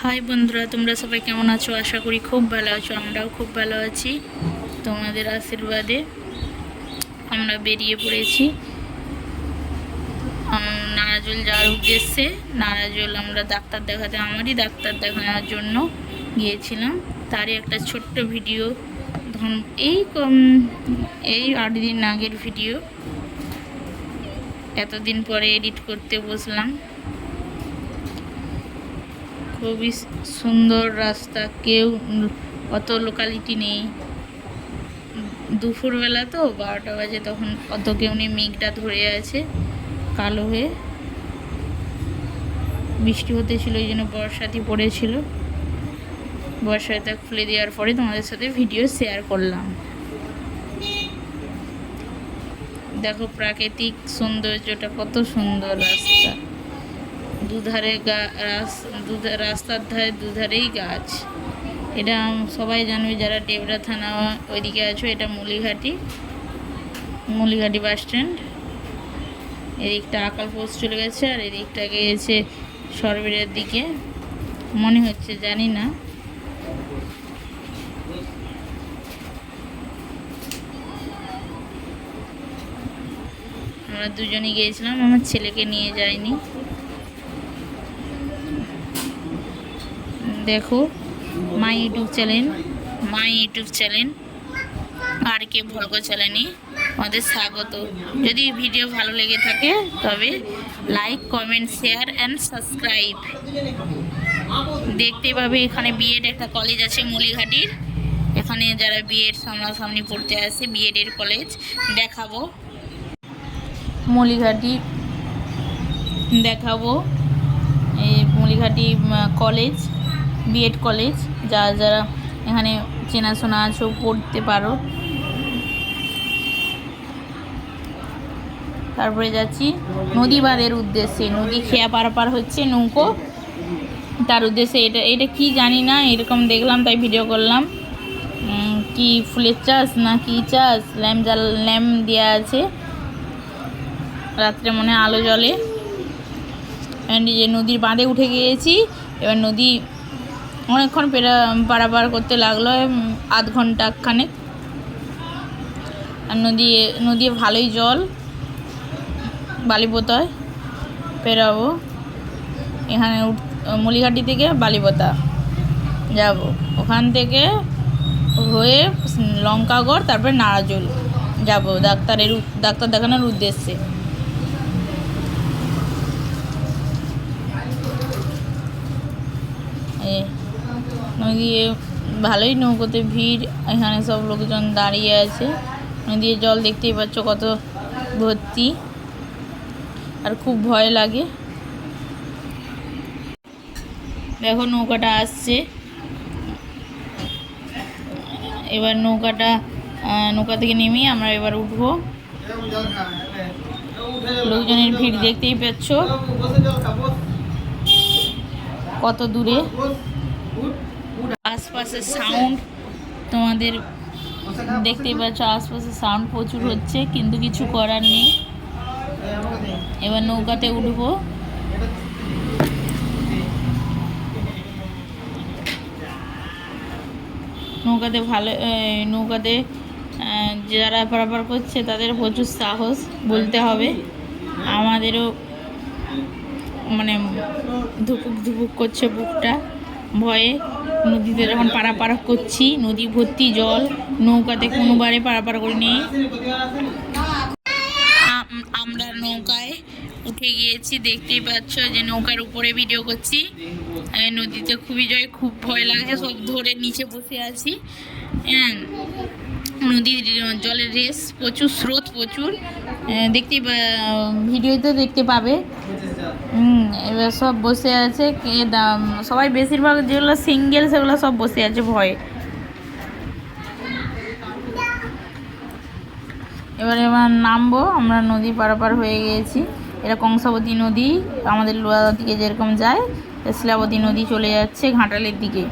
High বন্ধুরা, তোমরা সবাই কেমন আছো? আশা করি খুব ভালো আছো। আমরাও খুব ভালো আছি। তোমাদের আশীর্বাদে আমরা বেরিয়ে পড়েছি নারাজল যাওয়ার উদ্দেশ্যে। নারাজল আমরা ডাক্তার দেখাতে, আমারই ডাক্তার দেখানোর জন্য গিয়েছিলাম। তারই একটা ছোট্ট ভিডিও, এই 8 দিন আগের ভিডিও। এতদিন পরে এডিট করতে বসলাম। খুবই সুন্দর রাস্তা, কেউ অত লোকালিটি নেই। দুপুরবেলা তো 12টা বাজে, তখন অত কেউ নেই। মেঘটা ধরে আছে কালো হয়ে, বৃষ্টি হতে ছিল, এই জন্য বর্ষাতি পড়েছিল। বর্ষাটা খুলে দেওয়ার পরে তোমাদের সাথে ভিডিও শেয়ার করলাম। দেখো প্রাকৃতিক সৌন্দর্যটা, কত সুন্দর রাস্তা। দুধারে রাস্তার ধারে দুধারেই গাছ। এটা সবাই জানবে যারা টেবরা থানা ওইদিকে আছো। এটা মুলিঘাটি বাস স্ট্যান্ড। এদিকটা আকাল পোস্ট চলে গেছে, আর এদিকটা গিয়েছে সরবেরের দিকে মনে হচ্ছে, জানি না। আমরা দুজনই গিয়েছিলাম, আমার ছেলেকে নিয়ে যাইনি। দেখো my YouTube channel R K vlog চ্যানেলে আমাদের স্বাগত। যদি ভিডিও ভালো লেগে থাকে তবে like, comment, share and subscribe. দেখতে পাবে এখানে বিএড একটা কলেজ আছে মুলিঘাটির। এখানে যারা বিএড সামনাসামনি পড়তে আসে, বিএডের কলেজ দেখাবো। এই মুলিঘাটি কলেজ, বিএড কলেজ। যারা এখানে চেনাশোনা আছো, পড়তে পারো। তারপরে যাচ্ছি নদী বাঁধের উদ্দেশ্যে। নদী খেয়া পারাপার হচ্ছে নৌকো, তার উদ্দেশ্যে। এটা কি জানি না, এরকম দেখলাম তাই ভিডিও করলাম। কি ফুলের চাষ না কি চাষ, ল্যাম্প দেওয়া আছে, রাত্রে মনে আলো জ্বলে। যে নদীর বাঁধে উঠে গিয়েছি। এবার নদী অনেকক্ষণ পারাপার করতে লাগলো, আধ ঘন্টা খানেক। আর নদী ভালোই জল। বালিপোতায় পেরাবো। এখানে মুলিঘাটি থেকে বালিপোতা যাব, ওখান থেকে হয়ে লঙ্কাগড়, তারপরে নারাজল যাব ডাক্তার দেখানোর উদ্দেশ্যে। নদী ভালোই, নৌকোতে ভিড়। এখানে সব লোকজন দাঁড়িয়ে আছে। নদীর জল দেখতেই পাচ্ছ কত ভর্তি, আর খুব ভয় লাগে। দেখো নৌকাটা আসছে। এবার নৌকা থেকে নেমে আমরা এবার উঠবো। লোকজনের ভিড় দেখতেই পাচ্ছ কত দূরে। আশপাশের সাউন্ড তোমাদের দেখতেই পাচ্ছ, আশপাশের সাউন্ড প্রচুর হচ্ছে, কিন্তু কিছু করার নেই। এবার নৌকাতে উঠবো। নৌকাতে যারা পারাপার করছে তাদের প্রচুর সাহস বলতে হবে। আমাদেরও মানে ধুপুক করছে বুকটা ভয়ে। নদীতে যখন পারাপার করছি, নদী ভর্তি জল, নৌকাতে কোনোবারে পারাপার করিনি। আমরা নৌকায় উঠে গিয়েছি, দেখতেই পাচ্ছ যে নৌকার উপরে ভিডিও করছি। নদীতে খুব ভয় লাগছে, সব ধরে নিচে বসে আছি। নদীর জলের রেস প্রচুর, স্রোত প্রচুর, ভিডিওতে দেখতে পাবে। এবার সব বসে আছে, সবাই বেশিরভাগ যেগুলো সিঙ্গেল সেগুলো সব বসে আছে ভয়ে। এবার নামবো। আমরা নদী পারাপার হয়ে গিয়েছি। এটা কংসাবতী নদী, আমাদের লোহার দিকে যেরকম যায়, শিলাবতী নদী চলে যাচ্ছে ঘাটালের দিকে।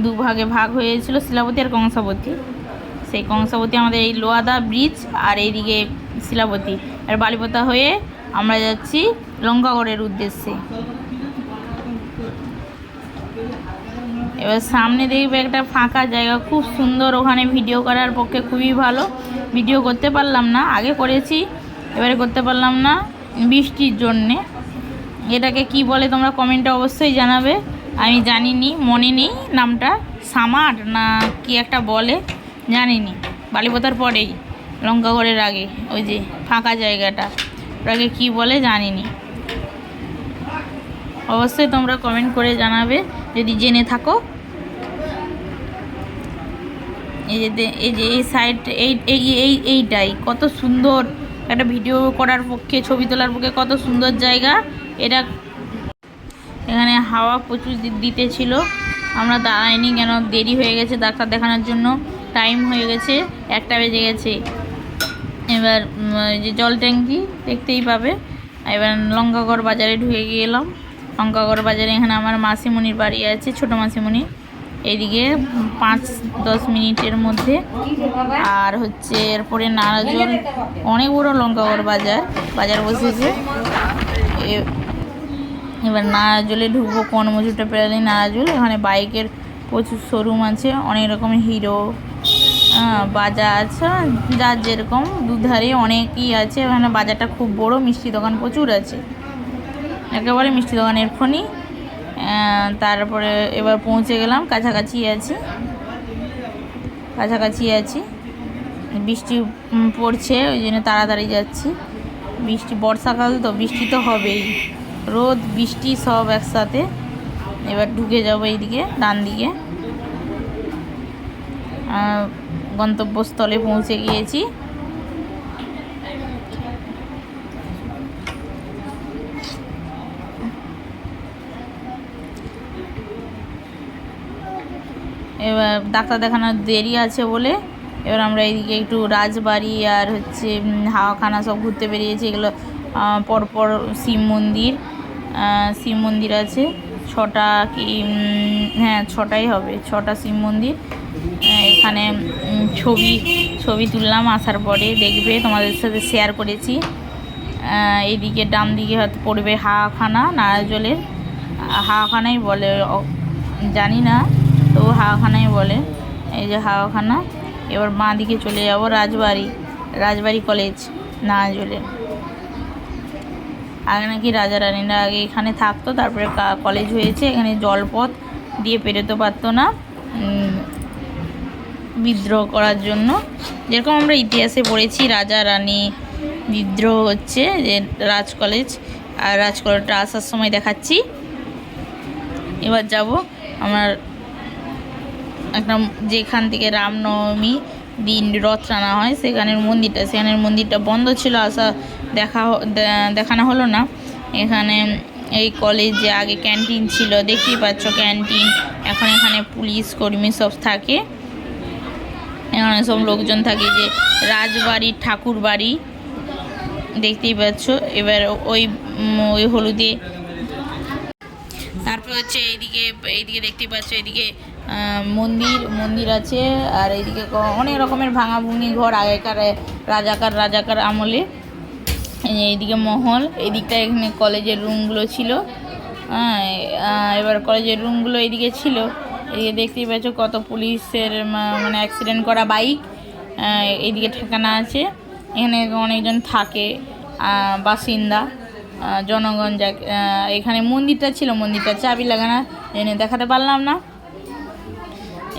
দুভাগে ভাগ হয়েছিল, শিলাবতী আর কংসাবতী। সেই কংসাবতী আমাদের এই লোহাদা ব্রিজ, আর এইদিকে শিলাবতী। আর বালিপোতা হয়ে আমরা যাচ্ছি লঙ্কাগড়ের উদ্দেশ্যে। এবার সামনে দেখবে একটা ফাঁকা জায়গা, খুব সুন্দর, ওখানে ভিডিও করার পক্ষে খুবই ভালো। ভিডিও করতে পারলাম না, আগে করেছি, এবারে করতে পারলাম না বৃষ্টির জন্যে। এটাকে কি বলে তোমরা কমেন্টে অবশ্যই জানাবে, আমি জানিনি, মনে নেই নামটা, সামার না কি একটা বলে জানিনি। বালিপোতার পরেই লঙ্কাগড়ের আগে ওই যে ফাঁকা জায়গাটা, ওটাকে কি বলে জানিনি। অবশ্যই তোমরা কমেন্ট করে জানাবে যদি জেনে থাকো। এই সাইড এইটাই কত সুন্দর একটা ভিডিও করার পক্ষে, ছবি তোলার পক্ষে কত সুন্দর জায়গা এটা। এখানে হাওয়া প্রচুর দিতেছিল, আমরা দাঁড়াইনি কেন, দেরি হয়ে গেছে ডাক্তার দেখানোর জন্য, টাইম হয়ে গেছে, 1টা বেজে গেছে। এবার যে জল ট্যাঙ্কি দেখতেই পাবে। এবার লঙ্কাগড় বাজারে ঢুকে গেলাম। লঙ্কাগড় বাজারে এখানে আমার মাসিমণির বাড়ি আছে, ছোটো মাসিমণি, এইদিকে 5-10 মিনিটের মধ্যে। আর হচ্ছে এরপরে নারাজল, অনেক বড় লঙ্কাগড় বাজার বসেছে। এবার নারাজলে ঢুকবো, কর্মজুটা পেরালি নারাজল। এখানে বাইকের প্রচুর শোরুম আছে, অনেক রকমের হিরো, বাজাজ, যার যেরকম, দুধারে অনেকই আছে। এখানে বাজারটা খুব বড়, মিষ্টি দোকান প্রচুর আছে, একেবারে মিষ্টি দোকানের খনি। তারপরে এবার পৌঁছে গেলাম, কাছাকাছি আছি। বৃষ্টি পড়ছে, ওই জন্য তাড়াতাড়ি যাচ্ছি। বৃষ্টি, বর্ষাকাল তো, বৃষ্টি তো হবেই, রোদ বৃষ্টি সব একসাথে। এবার ঢুকে যাবো এইদিকে ডান দিকে। গন্তব্যস্থলে পৌঁছে গিয়েছি। এবার ডাক্তার দেখানোর দেরি আছে বলে এবার আমরা এইদিকে একটু রাজবাড়ি আর হচ্ছে হাওয়াখানা সব ঘুরতে বেরিয়েছি। এগুলো পরপর শিব মন্দির আছে, 6টা কি, হ্যাঁ 6টাই হবে, 6টা শিব মন্দির। এখানে ছবি তুললাম আসার পরে, দেখবে তোমাদের সাথে শেয়ার করেছি। এইদিকে ডান দিকে হয়তো পড়বে হাওয়াখানা, নারাজলের হাওয়াখানাই বলে, জানি না, তো হাওয়াখানাই বলে, এই যে হাওয়াখানা। এবার বাঁ দিকে চলে যাব রাজবাড়ি কলেজ নারাজলের। আগে নাকি রাজা রানীরা আগে এখানে থাকতো, তারপরে কলেজ হয়েছে। এখানে জলপথ দিয়ে পেরোতে পারতো না বিদ্রোহ করার জন্য, যেরকম আমরা ইতিহাসে পড়েছি রাজা রানী বিদ্রোহ হচ্ছে যে রাজ কলেজ। আর রাজ কলেজটা আসার সময় দেখাচ্ছি। এবার যাব আমার একটা, যেখান থেকে রামনবমী দিন রথ টানা হয় সেখানের মন্দিরটা বন্ধ ছিল, দেখানো হলো না। এখানে এই কলেজে আগে ক্যান্টিন ছিল, দেখতেই পাচ্ছ ক্যান্টিন। এখন এখানে পুলিশ কর্মী সব থাকে, এখানে সব লোকজন থাকে। যে রাজবাড়ির ঠাকুর বাড়ি দেখতেই পাচ্ছ। এবার ওই হলুদে, তারপর হচ্ছে এইদিকে দেখতে পাচ্ছ, এইদিকে মন্দির আছে। আর এইদিকে অনেক রকমের ভাঙা ভুঙি ঘর আগেকার রাজাকার আমলে। এইদিকে মহল, এইদিকটা এখানে কলেজের রুমগুলো ছিল। এবার কলেজের রুমগুলো এইদিকে ছিল। এদিকে দেখতেই পাচ্ছ কত পুলিশের মানে অ্যাক্সিডেন্ট করা বাইক এইদিকে ঠেকানো আছে। এখানে অনেকজন থাকে, বাসিন্দা জনগণ। এখানে মন্দিরটা ছিল, মন্দিরটা চাবি লাগানো, এনে দেখাতে পারলাম না।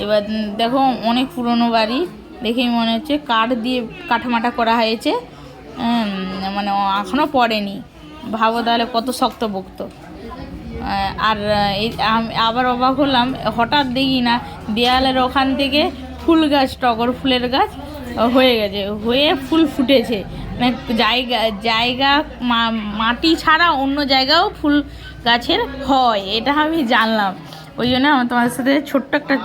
এবার দেখো অনেক পুরনো বাড়ি, দেখেই মনে হচ্ছে কাঠ দিয়ে কাঠামাটা করা হয়েছে, মানে এখনও পড়েনি। ভাবো তাহলে কত শক্তপোক্ত। আর আবার অবাক হলাম, হঠাৎ দেখি না দেয়ালের ওখান থেকে ফুল গাছ, টগর ফুলের গাছ হয়ে ফুল ফুটেছে। মানে জায়গা মাটি ছাড়া অন্য জায়গাও ফুল গাছের হয়, এটা আমি জানলাম। ওই জন্য আমার তোমাদের সাথে ছোট্ট একটা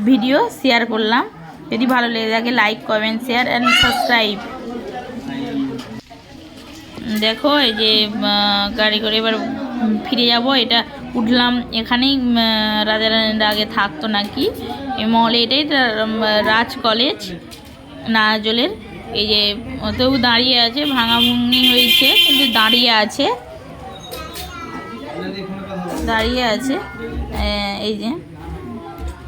ভিডিও শেয়ার করলাম। যদি ভালো লেগে থাকে like, comment, share and subscribe. দেখো এই যে গাড়ি করে এবার ফিরে যাব। এটা উঠলাম, এখানেই রাজা রানীরা আগে থাকতো নাকি এই মহলে। এটাই রাজ কলেজ নারাজলের। এই যে ওতেও দাঁড়িয়ে আছে, ভাঙা ভুঙি হয়েছে কিন্তু দাঁড়িয়ে আছে। এই যে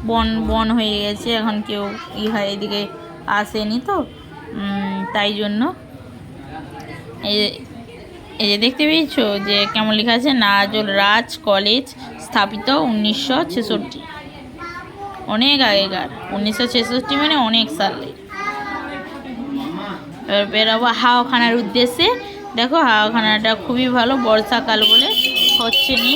বন বন হয়ে গেছে, এখন কেউ হয় এদিকে আসেনি তো, তাই জন্য এই এই যে দেখতে পেয়েছো যে কেমন লেখা আছে, নাজল রাজ কলেজ স্থাপিত 1966। অনেক আগেকার, 1966 মানে অনেক সালে। এবার বেরোবো হাওয়াখানার উদ্দেশ্যে। দেখো হাওয়াখানাটা খুবই ভালো, বর্ষাকাল বলে হচ্ছে নি।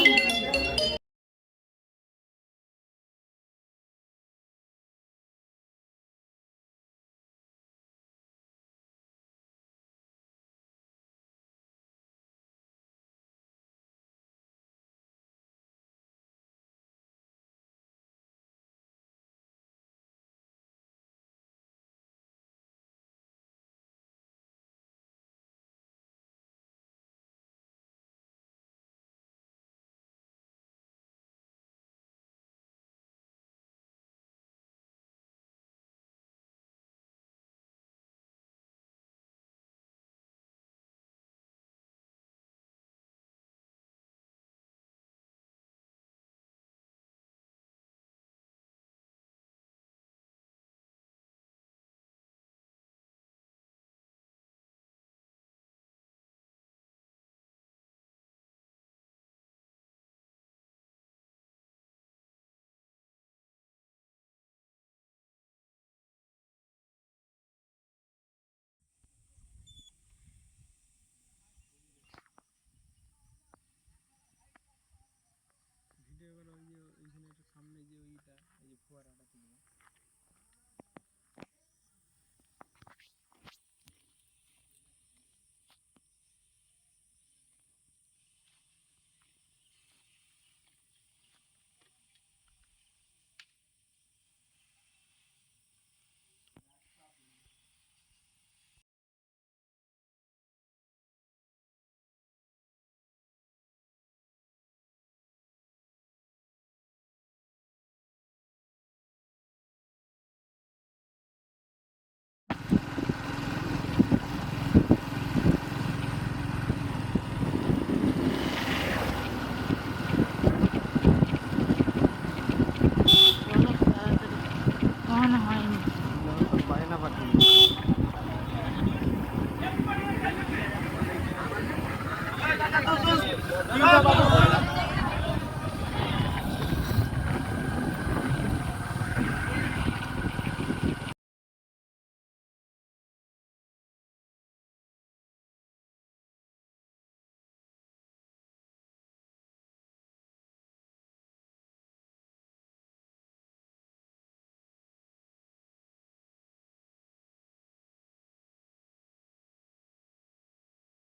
ভিডিও গুলো ওই যে ওইখানে একটু সামনে যে ওইটা এই যে ফোয়ারাটা থেকে